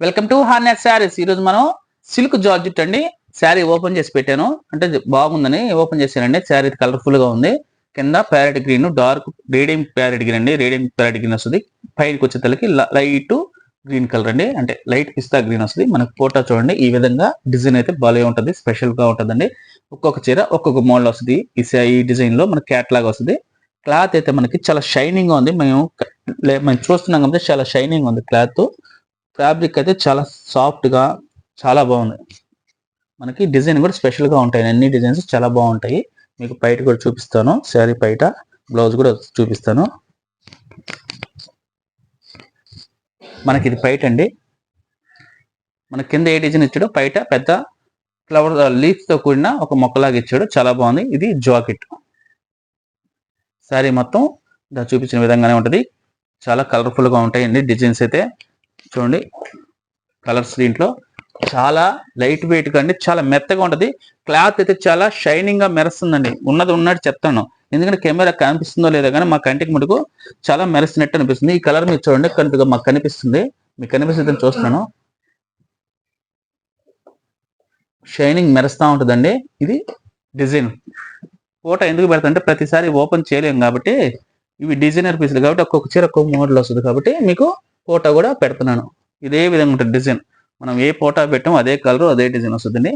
Welcome to Hornet saris. ఈరోజు మనం silk georgette అండి శారీ ఓపెన్ చేసి పెట్టాను. అంటే బాగుందని ఓపెన్ చేశానండి. శారీ కలర్ఫుల్ గా ఉంది. కింద parrot green, dark radium parrot green అండి. రేడియం ప్యారెట్ గ్రీన్ వస్తుంది. పైకి వచ్చేసరికి లైట్ గ్రీన్ కలర్ అండి, అంటే లైట్ పిస్తా గ్రీన్ వస్తుంది. మనకు ఫోటో చూడండి, ఈ విధంగా డిజైన్ అయితే భలే ఉంటుంది, స్పెషల్ గా ఉంటుందండి. ఒక్కొక్క చీర ఒక్కొక్క మోడల్ వస్తుంది. ఈ డిజైన్ లో మనకి క్యాట్ లాగా వస్తుంది. క్లాత్ అయితే మనకి చాలా షైనింగ్ గా ఉంది. మేము చూస్తున్నాం కాబట్టి చాలా షైనింగ్ ఉంది క్లాత్. ఫ్యాబ్రిక్ అయితే చాలా సాఫ్ట్ గా చాలా బాగుంది. మనకి డిజైన్ కూడా స్పెషల్ గా ఉంటాయి. అన్ని డిజైన్స్ చాలా బాగుంటాయి. మీకు బయట కూడా చూపిస్తాను. శారీ బయట బ్లౌజ్ కూడా చూపిస్తాను. మనకి ఇది బయట అండి. మన కింద ఏ డిజైన్ ఇచ్చాడో బయట పెద్ద ఫ్లవర్ లీఫ్ తో కూడిన ఒక మొక్కలాగా ఇచ్చాడు. చాలా బాగుంది. ఇది జాకెట్. శారీ మొత్తం చూపించిన విధంగానే ఉంటది. చాలా కలర్ఫుల్ గా ఉంటాయండి డిజైన్స్ అయితే. చూడండి కలర్స్ దీంట్లో చాలా లైట్ వెయిట్ గా అండి, చాలా మెత్తగా ఉంటది. క్లాత్ అయితే చాలా షైనింగ్ గా మెరుస్తుందండి. ఉన్నది ఉన్నట్టు చెప్తాను, ఎందుకంటే కెమెరా కనిపిస్తుందో లేదో కానీ మా కంటికి మటుకు చాలా మెరుస్తున్నట్టు అనిపిస్తుంది. ఈ కలర్ మీరు చూడండి, కొద్దిగా మాకు కనిపిస్తుంది. మీకు కనిపిస్తుంది చూస్తున్నాను. షైనింగ్ మెరుస్తా ఉంటుందండి. ఇది డిజైన్ ఫోటో ఎందుకు పెడతాంటే ప్రతిసారి ఓపెన్ చేయలేము కాబట్టి, ఇవి డిజైనర్ పీసులు కాబట్టి ఒక్కొక్క చీర ఒక్కొక్క మోడల్ వస్తుంది కాబట్టి మీకు ఫోటో కూడా పెడుతున్నాను. ఇదే విధంగా ఉంటుంది డిజైన్. మనం ఏ ఫోటో పెట్టామో అదే కలర్ అదే డిజైన్ వస్తుందండి.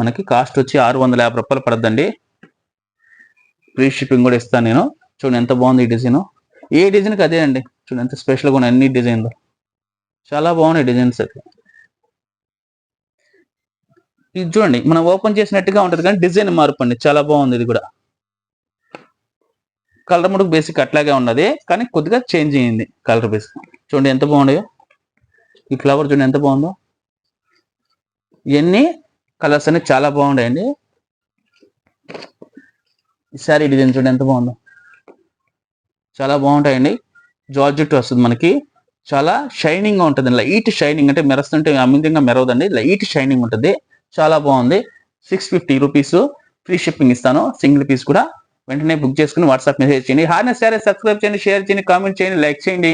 మనకి కాస్ట్ వచ్చి 650 రూపాయలు పడుతుందండి. ఫ్రీ షిప్పింగ్ కూడా ఇస్తాను నేను. చూడండి ఎంత బాగుంది ఈ డిజైన్. ఏ డిజైన్కి అదే అండి. చూడండి ఎంత స్పెషల్గా ఉన్నాయి అన్ని డిజైన్లు. చాలా బాగున్నాయి డిజైన్స్ అయితే. ఇది చూడండి మనం ఓపెన్ చేసినట్టుగా ఉంటుంది కానీ డిజైన్ మార్పు అండి. చాలా బాగుంది. ఇది కూడా కలర్ మటుకు బేసిక్ అట్లాగే ఉన్నది కానీ కొద్దిగా చేంజ్ అయ్యింది కలర్ బేసిక్. చూడండి ఎంత బాగున్నాయో. ఈ ఫ్లవర్ చూడండి ఎంత బాగుందో. ఇవన్నీ కలర్స్ అనేవి చాలా బాగున్నాయండి. ఈ శారీ డిజైన్ చూడండి ఎంత బాగుందో. చాలా బాగుంటాయండి. జార్జెట్ వస్తుంది మనకి. చాలా షైనింగ్ గా ఉంటుంది. లైట్ షైనింగ్ అంటే మెరుస్తుంటే అమితంగా మెరవదండి. లైట్ షైనింగ్ ఉంటుంది. చాలా బాగుంది. 650 రూపీస్ ఫ్రీ షిప్పింగ్ ఇస్తాను. సింగిల్ పీస్ కూడా వెంటనే బుక్ చేసుకుని వాట్సాప్ మెసేజ్ చేయండి. హార్నెస్ శారీ సబ్స్క్రైబ్ చేయండి, షేర్ చేయండి, కామెంట్ చేయండి, లైక్ చేయండి.